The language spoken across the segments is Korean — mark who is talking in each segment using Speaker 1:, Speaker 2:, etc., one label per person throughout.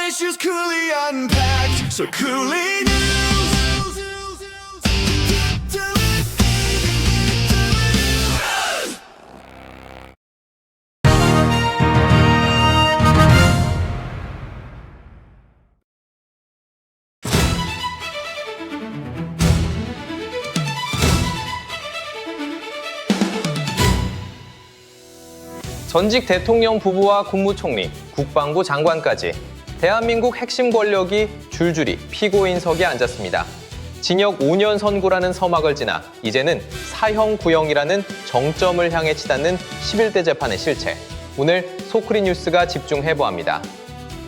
Speaker 1: issues coolly unpacked. So Cooley News.
Speaker 2: 전직 대통령 부부와 국무총리, 국방부 장관까지 대한민국 핵심 권력이 줄줄이 피고인석에 앉았습니다. 징역 5년 선고라는 서막을 지나 이제는 사형 구형이라는 정점을 향해 치닫는 11대 재판의 실체. 오늘 소크리 뉴스가 집중해보합니다.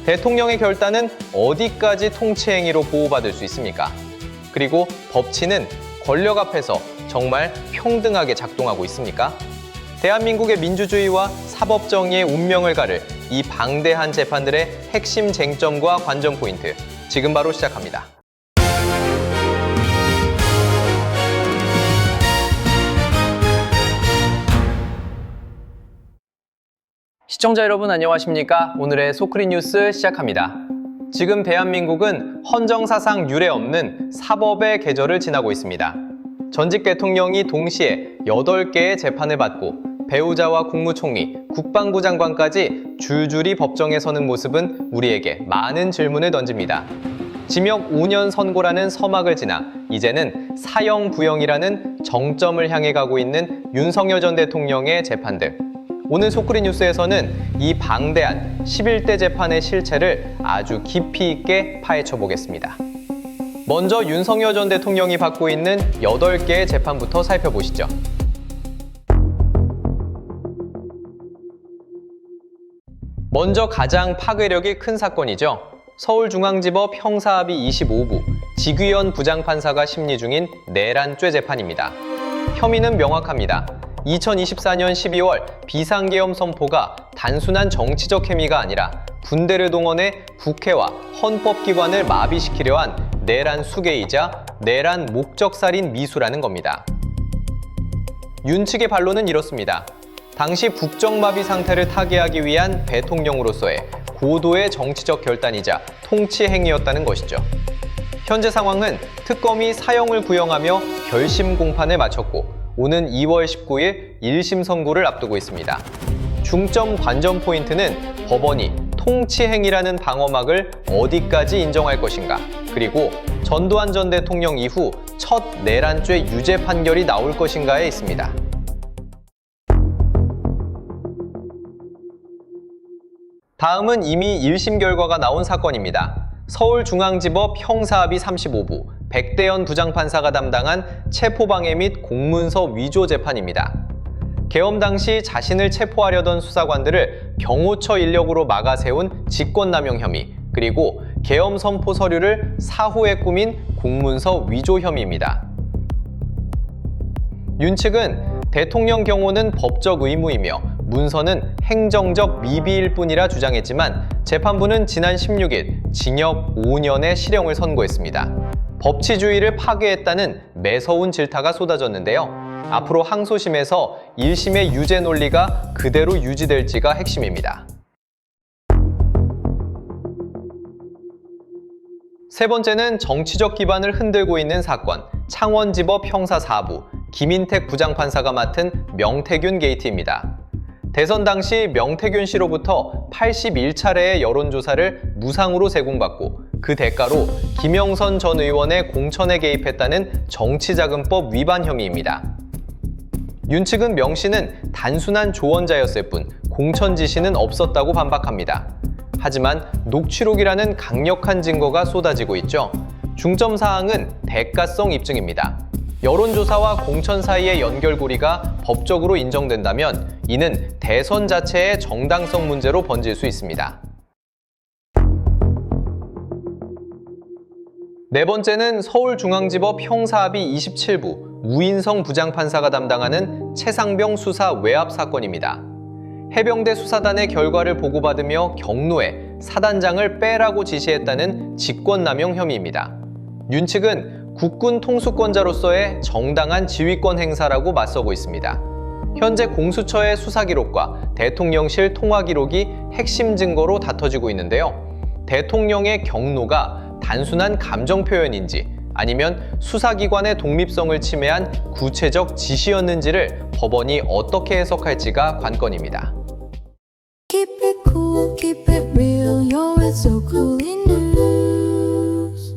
Speaker 2: 대통령의 결단은 어디까지 통치행위로 보호받을 수 있습니까? 그리고 법치는 권력 앞에서 정말 평등하게 작동하고 있습니까? 대한민국의 민주주의와 사법정의의 운명을 가를 이 방대한 재판들의 핵심 쟁점과 관전 포인트, 지금 바로 시작합니다. 시청자 여러분 안녕하십니까? 오늘의 소크리 뉴스 시작합니다. 지금 대한민국은 헌정사상 유례 없는 사법의 계절을 지나고 있습니다. 전직 대통령이 동시에 8개의 재판을 받고 배우자와 국무총리, 국방부 장관까지 줄줄이 법정에 서는 모습은 우리에게 많은 질문을 던집니다. 징역 5년 선고라는 서막을 지나 이제는 사형 구형이라는 정점을 향해 가고 있는 윤석열 전 대통령의 재판들. 오늘 소크리 뉴스에서는 이 방대한 11대 재판의 실체를 아주 깊이 있게 파헤쳐 보겠습니다. 먼저 윤석열 전 대통령이 받고 있는 8개의 재판부터 살펴보시죠. 먼저 가장 파괴력이 큰 사건이죠. 서울중앙지법 형사합의 25부 지귀현 부장판사가 심리 중인 내란죄 재판입니다. 혐의는 명확합니다. 2024년 12월 비상계엄 선포가 단순한 정치적 행위가 아니라 군대를 동원해 국회와 헌법기관을 마비시키려 한 내란 수괴이자 내란 목적살인 미수라는 겁니다. 윤 측의 반론은 이렇습니다. 당시 국정마비 상태를 타개하기 위한 대통령으로서의 고도의 정치적 결단이자 통치 행위였다는 것이죠. 현재 상황은 특검이 사형을 구형하며 결심 공판을 마쳤고 오는 2월 19일 1심 선고를 앞두고 있습니다. 중점 관전 포인트는 법원이 통치 행위라는 방어막을 어디까지 인정할 것인가, 그리고 전두환 전 대통령 이후 첫 내란죄 유죄 판결이 나올 것인가에 있습니다. 다음은 이미 1심 결과가 나온 사건입니다. 서울중앙지법 형사합의 35부 백대현 부장판사가 담당한 체포방해 및 공문서 위조 재판입니다. 계엄 당시 자신을 체포하려던 수사관들을 경호처 인력으로 막아 세운 직권남용 혐의, 그리고 계엄 선포 서류를 사후에 꾸민 공문서 위조 혐의입니다. 윤 측은 대통령 경호는 법적 의무이며 문서는 행정적 미비일 뿐이라 주장했지만 재판부는 지난 16일 징역 5년의 실형을 선고했습니다. 법치주의를 파괴했다는 매서운 질타가 쏟아졌는데요. 앞으로 항소심에서 1심의 유죄 논리가 그대로 유지될지가 핵심입니다. 세 번째는 정치적 기반을 흔들고 있는 사건, 창원지법 형사 4부 김인택 부장판사가 맡은 명태균 게이트입니다. 대선 당시 명태균 씨로부터 81차례의 여론조사를 무상으로 제공받고 그 대가로 김영선 전 의원의 공천에 개입했다는 정치자금법 위반 혐의입니다. 윤 측은 명 씨는 단순한 조언자였을 뿐 공천 지시는 없었다고 반박합니다. 하지만 녹취록이라는 강력한 증거가 쏟아지고 있죠. 중점 사항은 대가성 입증입니다. 여론조사와 공천 사이의 연결고리가 법적으로 인정된다면 이는 대선 자체의 정당성 문제로 번질 수 있습니다. 네 번째는 서울중앙지법 형사합의 27부 우인성 부장판사가 담당하는 최상병 수사 외압 사건입니다. 해병대 수사단의 결과를 보고받으며 경로에 사단장을 빼라고 지시했다는 직권남용 혐의입니다. 윤 측은 국군 통수권자로서의 정당한 지휘권 행사라고 맞서고 있습니다. 현재 공수처의 수사 기록과 대통령실 통화 기록이 핵심 증거로 다퉈지고 있는데요. 대통령의 경로가 단순한 감정 표현인지 아니면 수사기관의 독립성을 침해한 구체적 지시였는지를 법원이 어떻게 해석할지가 관건입니다.
Speaker 3: Keep it cool, keep it real, you're it so coolly news.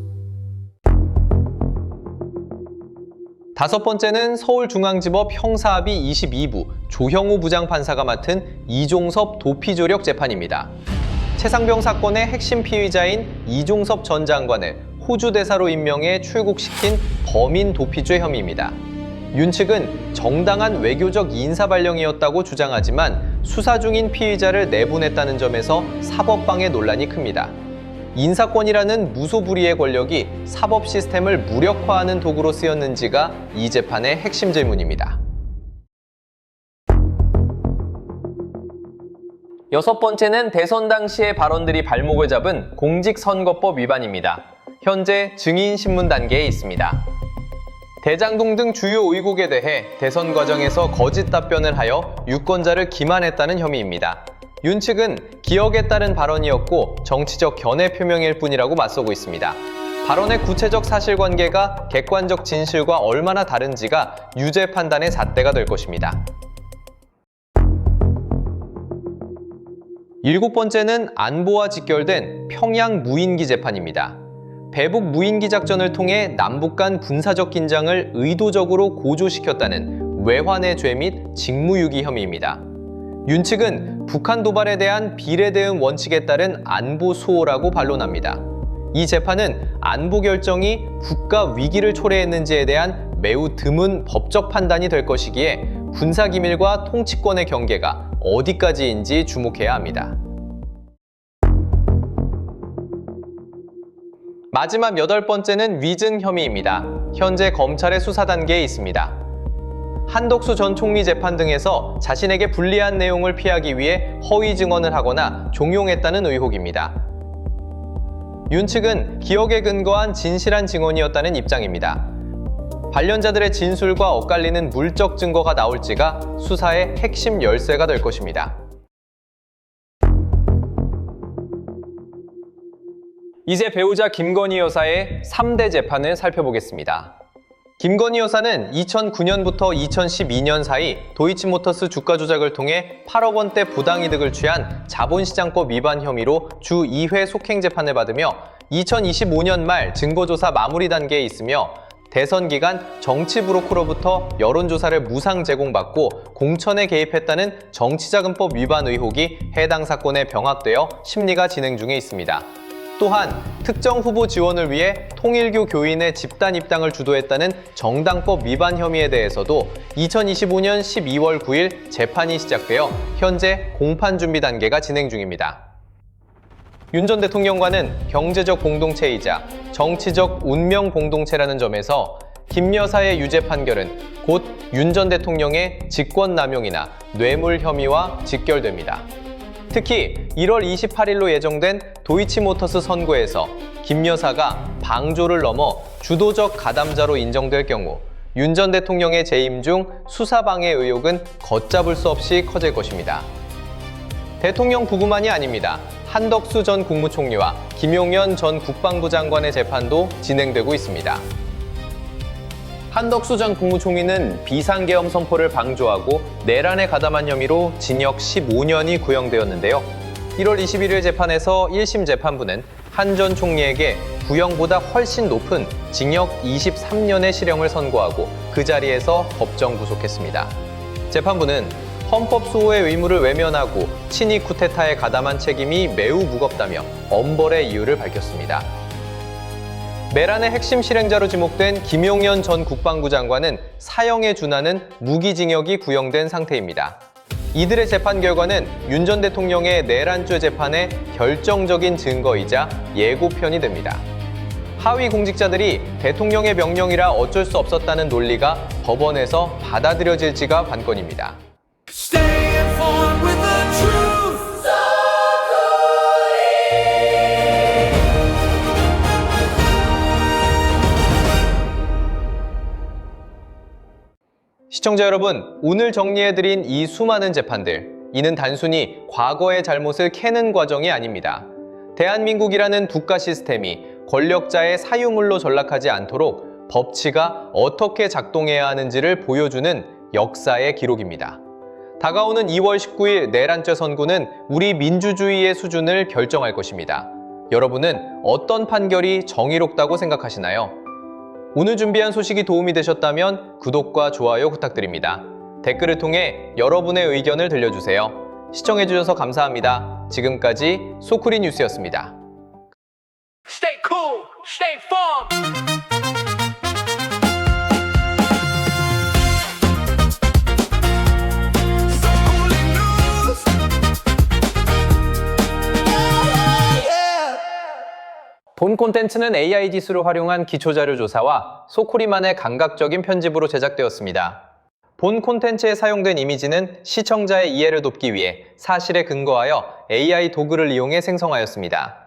Speaker 2: 다섯 번째는 서울중앙지법 형사합의 22부 조형우 부장판사가 맡은 이종섭 도피조력 재판입니다. 최상병 사건의 핵심 피의자인 이종섭 전 장관을 호주 대사로 임명해 출국시킨 범인 도피죄 혐의입니다. 윤 측은 정당한 외교적 인사발령이었다고 주장하지만 수사 중인 피의자를 내보냈다는 점에서 사법방해 논란이 큽니다. 인사권이라는 무소불위의 권력이 사법 시스템을 무력화하는 도구로 쓰였는지가 이 재판의 핵심 질문입니다. 여섯 번째는 대선 당시의 발언들이 발목을 잡은 공직선거법 위반입니다. 현재 증인신문 단계에 있습니다. 대장동 등 주요 의혹에 대해 대선 과정에서 거짓 답변을 하여 유권자를 기만했다는 혐의입니다. 윤 측은 기억에 따른 발언이었고 정치적 견해 표명일 뿐이라고 맞서고 있습니다. 발언의 구체적 사실관계가 객관적 진실과 얼마나 다른지가 유죄 판단의 잣대가 될 것입니다. 일곱 번째는 안보와 직결된 평양 무인기 재판입니다. 배북 무인기 작전을 통해 남북 간 군사적 긴장을 의도적으로 고조시켰다는 외환의 죄 및 직무유기 혐의입니다. 윤 측은 북한 도발에 대한 비례 대응 원칙에 따른 안보 수호라고 반론합니다. 이 재판은 안보 결정이 국가 위기를 초래했는지에 대한 매우 드문 법적 판단이 될 것이기에 군사기밀과 통치권의 경계가 어디까지인지 주목해야 합니다. 마지막 여덟 번째는 위증 혐의입니다. 현재 검찰의 수사 단계에 있습니다. 한덕수 전 총리 재판 등에서 자신에게 불리한 내용을 피하기 위해 허위 증언을 하거나 종용했다는 의혹입니다. 윤 측은 기억에 근거한 진실한 증언이었다는 입장입니다. 관련자들의 진술과 엇갈리는 물적 증거가 나올지가 수사의 핵심 열쇠가 될 것입니다. 이제 배우자 김건희 여사의 3대 재판을 살펴보겠습니다. 김건희 여사는 2009년부터 2012년 사이 도이치모터스 주가 조작을 통해 8억 원대 부당이득을 취한 자본시장법 위반 혐의로 주 2회 속행 재판을 받으며 2025년 말 증거조사 마무리 단계에 있으며 대선 기간 정치 브로커로부터 여론조사를 무상 제공받고 공천에 개입했다는 정치자금법 위반 의혹이 해당 사건에 병합되어 심리가 진행 중에 있습니다. 또한 특정 후보 지원을 위해 통일교 교인의 집단 입당을 주도했다는 정당법 위반 혐의에 대해서도 2025년 12월 9일 재판이 시작되어 현재 공판 준비 단계가 진행 중입니다. 윤 전 대통령과는 경제적 공동체이자 정치적 운명 공동체라는 점에서 김 여사의 유죄 판결은 곧 윤 전 대통령의 직권남용이나 뇌물 혐의와 직결됩니다. 특히 1월 28일로 예정된 도이치모터스 선고에서 김 여사가 방조를 넘어 주도적 가담자로 인정될 경우 윤 전 대통령의 재임 중 수사방해 의혹은 걷잡을 수 없이 커질 것입니다. 대통령 부부만이 아닙니다. 한덕수 전 국무총리와 김용현 전 국방부 장관의 재판도 진행되고 있습니다. 한덕수 전 국무총리는 비상계엄 선포를 방조하고 내란에 가담한 혐의로 징역 15년이 구형되었는데요. 1월 21일 재판에서 1심 재판부는 한 전 총리에게 구형보다 훨씬 높은 징역 23년의 실형을 선고하고 그 자리에서 법정 구속했습니다. 재판부는 헌법 수호의 의무를 외면하고 친위 쿠데타에 가담한 책임이 매우 무겁다며 엄벌의 이유를 밝혔습니다. 내란의 핵심 실행자로 지목된 김용현 전 국방부 장관은 사형에 준하는 무기징역이 구형된 상태입니다. 이들의 재판 결과는 윤 전 대통령의 내란죄 재판의 결정적인 증거이자 예고편이 됩니다. 하위 공직자들이 대통령의 명령이라 어쩔 수 없었다는 논리가 법원에서 받아들여질지가 관건입니다.
Speaker 1: Stay informed with the truth.
Speaker 2: 시청자 여러분, 오늘 정리해드린 이 수많은 재판들, 이는 단순히 과거의 잘못을 캐는 과정이 아닙니다. 대한민국이라는 국가 시스템이 권력자의 사유물로 전락하지 않도록 법치가 어떻게 작동해야 하는지를 보여주는 역사의 기록입니다. 다가오는 2월 19일 내란죄 선고는 우리 민주주의의 수준을 결정할 것입니다. 여러분은 어떤 판결이 정의롭다고 생각하시나요? 오늘 준비한 소식이 도움이 되셨다면 구독과 좋아요 부탁드립니다. 댓글을 통해 여러분의 의견을 들려주세요. 시청해주셔서 감사합니다. 지금까지 소쿠리 뉴스였습니다.
Speaker 4: Stay cool, stay firm.
Speaker 1: So cool in news. Yeah.
Speaker 2: 본 콘텐츠는 AI 기술을 활용한 기초자료 조사와 소쿠리만의 감각적인 편집으로 제작되었습니다. 본 콘텐츠에 사용된 이미지는 시청자의 이해를 돕기 위해 사실에 근거하여 AI 도구를 이용해 생성하였습니다.